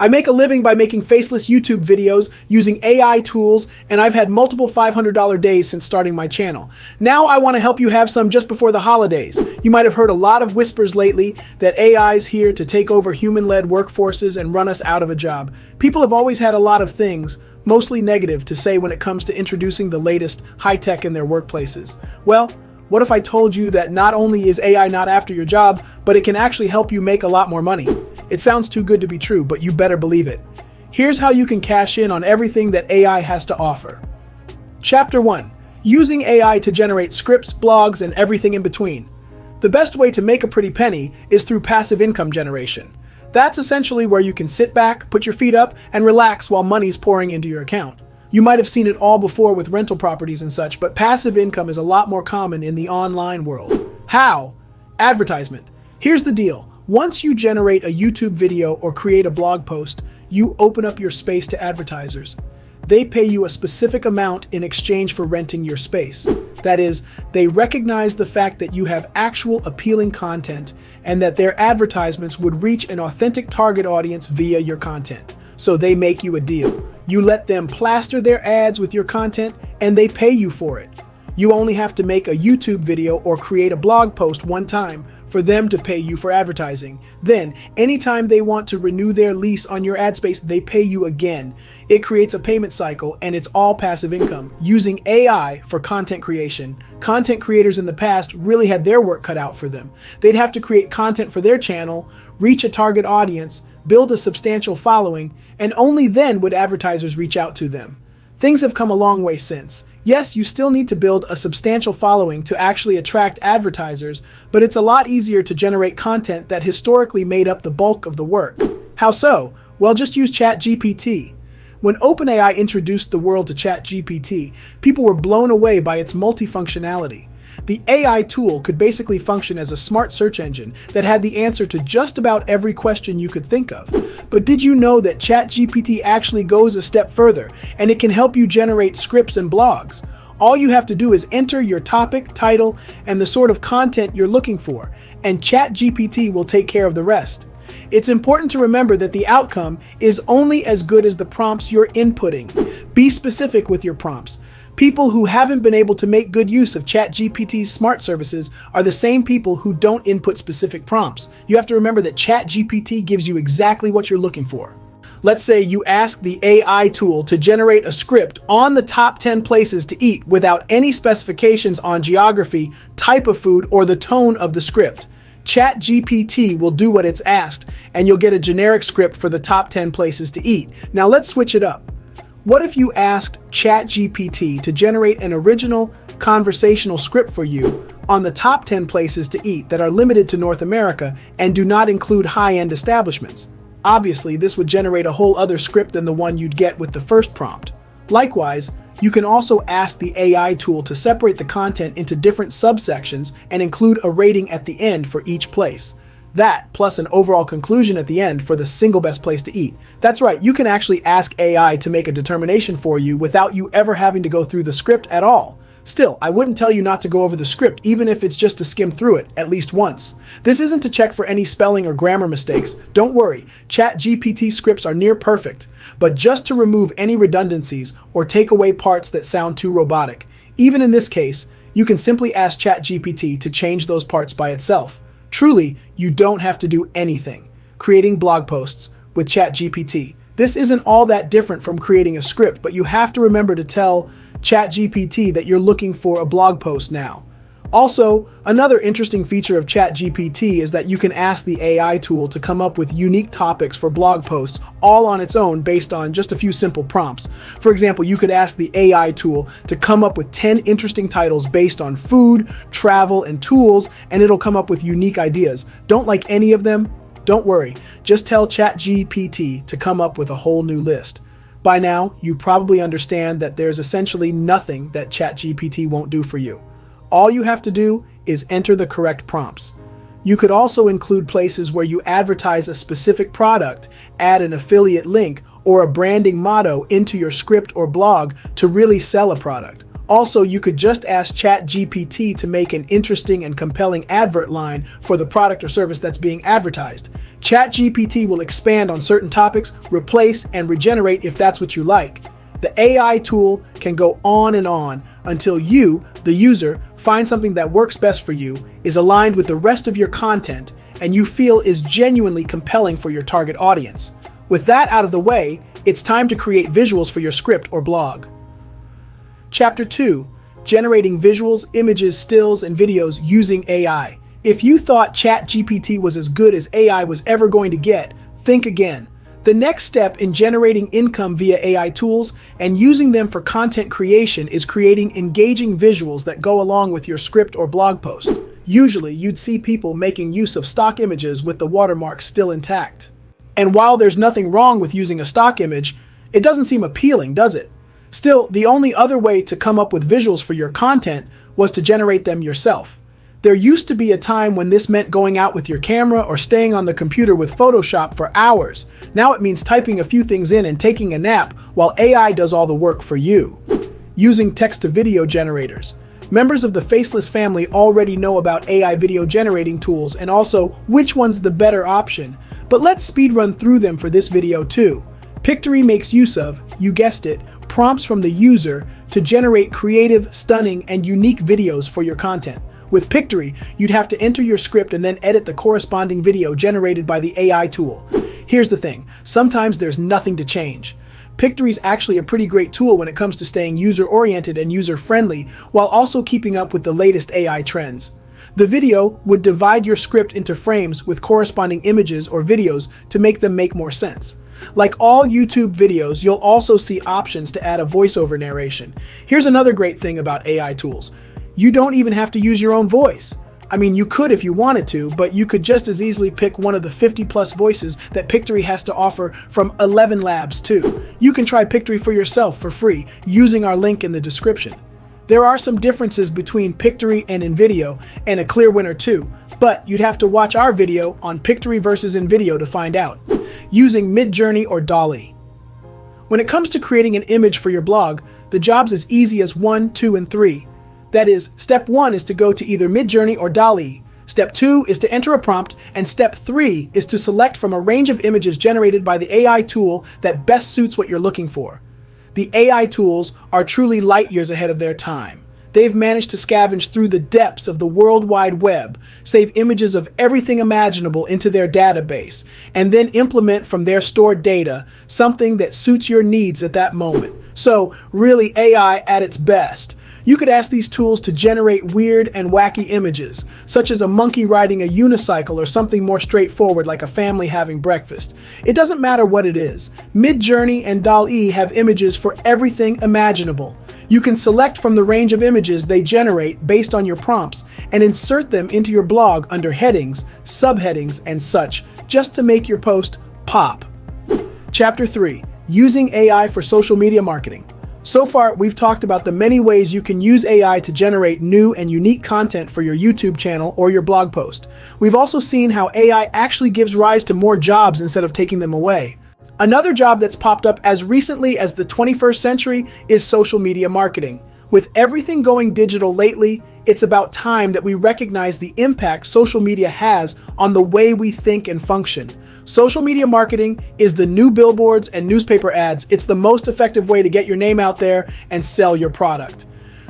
I make a living by making faceless YouTube videos using AI tools, and I've had multiple $500 days since starting my channel. Now I want to help you have some just before the holidays. You might have heard a lot of whispers lately that AI is here to take over human-led workforces and run us out of a job. People have always had a lot of things, mostly negative, to say when it comes to introducing the latest high-tech in their workplaces. Well, what if I told you that not only is AI not after your job, but it can actually help you make a lot more money? It sounds too good to be true, but you better believe it. Here's how you can cash in on everything that AI has to offer. Chapter 1. Using AI to generate scripts, blogs, and everything in between. The best way to make a pretty penny is through passive income generation. That's essentially where you can sit back, put your feet up, and relax while money's pouring into your account. You might have seen it all before with rental properties and such, but passive income is a lot more common in the online world. How? Advertisement. Here's the deal. Once you generate a YouTube video or create a blog post, you open up your space to advertisers. They pay you a specific amount in exchange for renting your space. That is, they recognize the fact that you have actual appealing content and that their advertisements would reach an authentic target audience via your content. So they make you a deal. You let them plaster their ads with your content and they pay you for it. You only have to make a YouTube video or create a blog post one time for them to pay you for advertising. Then, anytime they want to renew their lease on your ad space, they pay you again. It creates a payment cycle, and it's all passive income. Using AI for content creation, content creators in the past really had their work cut out for them. They'd have to create content for their channel, reach a target audience, build a substantial following, and only then would advertisers reach out to them. Things have come a long way since. Yes, you still need to build a substantial following to actually attract advertisers, but it's a lot easier to generate content that historically made up the bulk of the work. How so? Well, just use Chat GPT. When OpenAI introduced the world to Chat GPT, people were blown away by its multifunctionality. The AI tool could basically function as a smart search engine that had the answer to just about every question you could think of. But did you know that Chat GPT actually goes a step further, and it can help you generate scripts and blogs? All you have to do is enter your topic, title, and the sort of content you're looking for, and Chat GPT will take care of the rest. It's important to remember that the outcome is only as good as the prompts you're inputting. Be specific with your prompts. People who haven't been able to make good use of ChatGPT's smart services are the same people who don't input specific prompts. You have to remember that ChatGPT gives you exactly what you're looking for. Let's say you ask the AI tool to generate a script on the top 10 places to eat without any specifications on geography, type of food, or the tone of the script. ChatGPT will do what it's asked, and you'll get a generic script for the top 10 places to eat. Now let's switch it up. What if you asked ChatGPT to generate an original conversational script for you on the top 10 places to eat that are limited to North America and do not include high-end establishments? Obviously, this would generate a whole other script than the one you'd get with the first prompt. Likewise, you can also ask the AI tool to separate the content into different subsections and include a rating at the end for each place. That, plus an overall conclusion at the end for the single best place to eat. That's right, you can actually ask AI to make a determination for you without you ever having to go through the script at all. Still, I wouldn't tell you not to go over the script, even if it's just to skim through it, at least once. This isn't to check for any spelling or grammar mistakes. Don't worry, ChatGPT scripts are near perfect, but just to remove any redundancies or take away parts that sound too robotic. Even in this case, you can simply ask ChatGPT to change those parts by itself. Truly, you don't have to do anything. Creating blog posts with ChatGPT. This isn't all that different from creating a script, but you have to remember to tell ChatGPT that you're looking for a blog post now. Also, another interesting feature of ChatGPT is that you can ask the AI tool to come up with unique topics for blog posts all on its own based on just a few simple prompts. For example, you could ask the AI tool to come up with 10 interesting titles based on food, travel, and tools, and it'll come up with unique ideas. Don't like any of them? Don't worry, just tell ChatGPT to come up with a whole new list. By now, you probably understand that there's essentially nothing that ChatGPT won't do for you. All you have to do is enter the correct prompts. You could also include places where you advertise a specific product, add an affiliate link, or a branding motto into your script or blog to really sell a product. Also, you could just ask Chat GPT to make an interesting and compelling advert line for the product or service that's being advertised. Chat GPT will expand on certain topics, replace, and regenerate if that's what you like. The AI tool can go on and on until you, the user, find something that works best for you, is aligned with the rest of your content, and you feel is genuinely compelling for your target audience. With that out of the way, it's time to create visuals for your script or blog. Chapter 2. Generating visuals, images, stills, and videos using AI. If you thought ChatGPT was as good as AI was ever going to get, think again. The next step in generating income via AI tools and using them for content creation is creating engaging visuals that go along with your script or blog post. Usually, you'd see people making use of stock images with the watermark still intact. And while there's nothing wrong with using a stock image, it doesn't seem appealing, does it? Still, the only other way to come up with visuals for your content was to generate them yourself. There used to be a time when this meant going out with your camera or staying on the computer with Photoshop for hours. Now it means typing a few things in and taking a nap while AI does all the work for you. Using text-to-video generators. Members of the Faceless family already know about AI video generating tools and also which one's the better option, but let's speedrun through them for this video too. Pictory makes use of, you guessed it, prompts from the user to generate creative, stunning, and unique videos for your content. With Pictory, you'd have to enter your script and then edit the corresponding video generated by the AI tool. Here's the thing, sometimes there's nothing to change. Pictory's actually a pretty great tool when it comes to staying user-oriented and user-friendly while also keeping up with the latest AI trends. The video would divide your script into frames with corresponding images or videos to make them make more sense. Like all YouTube videos, you'll also see options to add a voiceover narration. Here's another great thing about AI tools. You don't even have to use your own voice. I mean, you could if you wanted to, but you could just as easily pick one of the 50+ voices that Pictory has to offer from 11 Labs too. You can try Pictory for yourself for free using our link in the description. There are some differences between Pictory and InVideo, and a clear winner too, but you'd have to watch our video on Pictory versus InVideo to find out. Using Midjourney or DALL-E. When it comes to creating an image for your blog, the job's as easy as 1, 2, and 3. That is, step 1 is to go to either Midjourney or DALL-E. Step 2 is to enter a prompt, and step 3 is to select from a range of images generated by the AI tool that best suits what you're looking for. The AI tools are truly light years ahead of their time. They've managed to scavenge through the depths of the World Wide Web, save images of everything imaginable into their database, and then implement from their stored data something that suits your needs at that moment. So, really AI at its best. You could ask these tools to generate weird and wacky images, such as a monkey riding a unicycle or something more straightforward like a family having breakfast. It doesn't matter what it is. Midjourney and DALL-E have images for everything imaginable. You can select from the range of images they generate based on your prompts and insert them into your blog under headings, subheadings, and such, just to make your post pop. Chapter 3. Using AI for social media marketing. So far, we've talked about the many ways you can use AI to generate new and unique content for your YouTube channel or your blog post. We've also seen how AI actually gives rise to more jobs instead of taking them away. Another job that's popped up as recently as the 21st century is social media marketing. With everything going digital lately, it's about time that we recognize the impact social media has on the way we think and function. Social media marketing is the new billboards and newspaper ads. It's the most effective way to get your name out there and sell your product.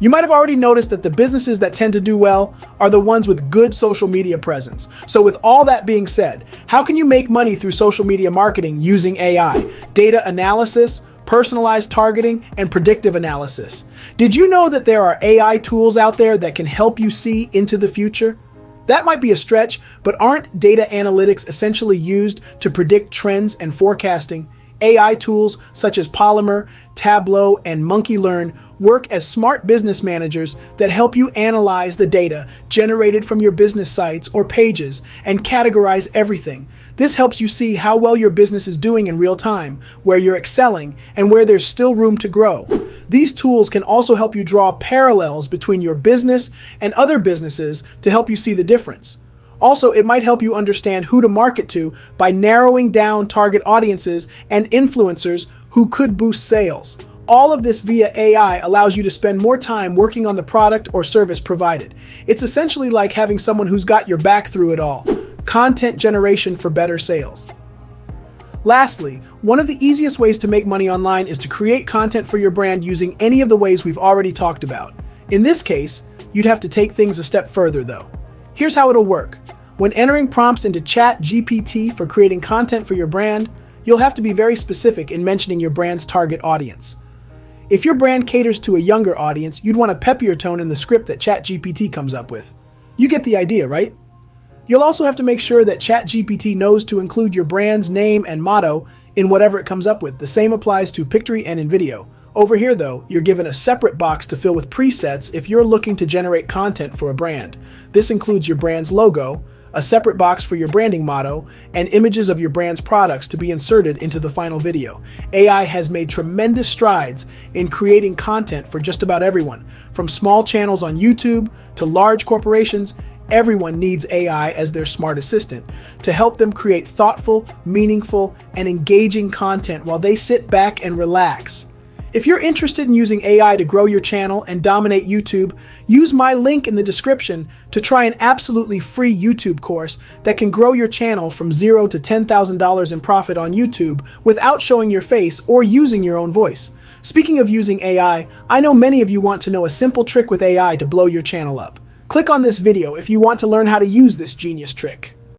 You might have already noticed that the businesses that tend to do well are the ones with good social media presence. So with all that being said, how can you make money through social media marketing using AI, data analysis, personalized targeting, and predictive analysis? Did you know that there are AI tools out there that can help you see into the future? That might be a stretch, but aren't data analytics essentially used to predict trends and forecasting? AI tools such as Polymer, Tableau, and MonkeyLearn work as smart business managers that help you analyze the data generated from your business sites or pages and categorize everything. This helps you see how well your business is doing in real time, where you're excelling, and where there's still room to grow. These tools can also help you draw parallels between your business and other businesses to help you see the difference. Also, it might help you understand who to market to by narrowing down target audiences and influencers who could boost sales. all of this via AI allows you to spend more time working on the product or service provided. It's essentially like having someone who's got your back through it all. Content generation for better sales. Lastly, one of the easiest ways to make money online is to create content for your brand using any of the ways we've already talked about. In this case, you'd have to take things a step further though. Here's how it'll work. When entering prompts into Chat GPT for creating content for your brand, you'll have to be very specific in mentioning your brand's target audience. If your brand caters to a younger audience, you'd want a peppier tone in the script that Chat GPT comes up with. You get the idea, right? You'll also have to make sure that Chat GPT knows to include your brand's name and motto in whatever it comes up with. The same applies to Pictory and in VidIQ. Over here though, you're given a separate box to fill with presets if you're looking to generate content for a brand. This includes your brand's logo, a separate box for your branding motto, and images of your brand's products to be inserted into the final video. AI has made tremendous strides in creating content for just about everyone. From small channels on YouTube to large corporations, everyone needs AI as their smart assistant to help them create thoughtful, meaningful, and engaging content while they sit back and relax. If you're interested in using AI to grow your channel and dominate YouTube, use my link in the description to try an absolutely free YouTube course that can grow your channel from $0 to $10,000 in profit on YouTube without showing your face or using your own voice. Speaking of using AI, I know many of you want to know a simple trick with AI to blow your channel up. Click on this video if you want to learn how to use this genius trick.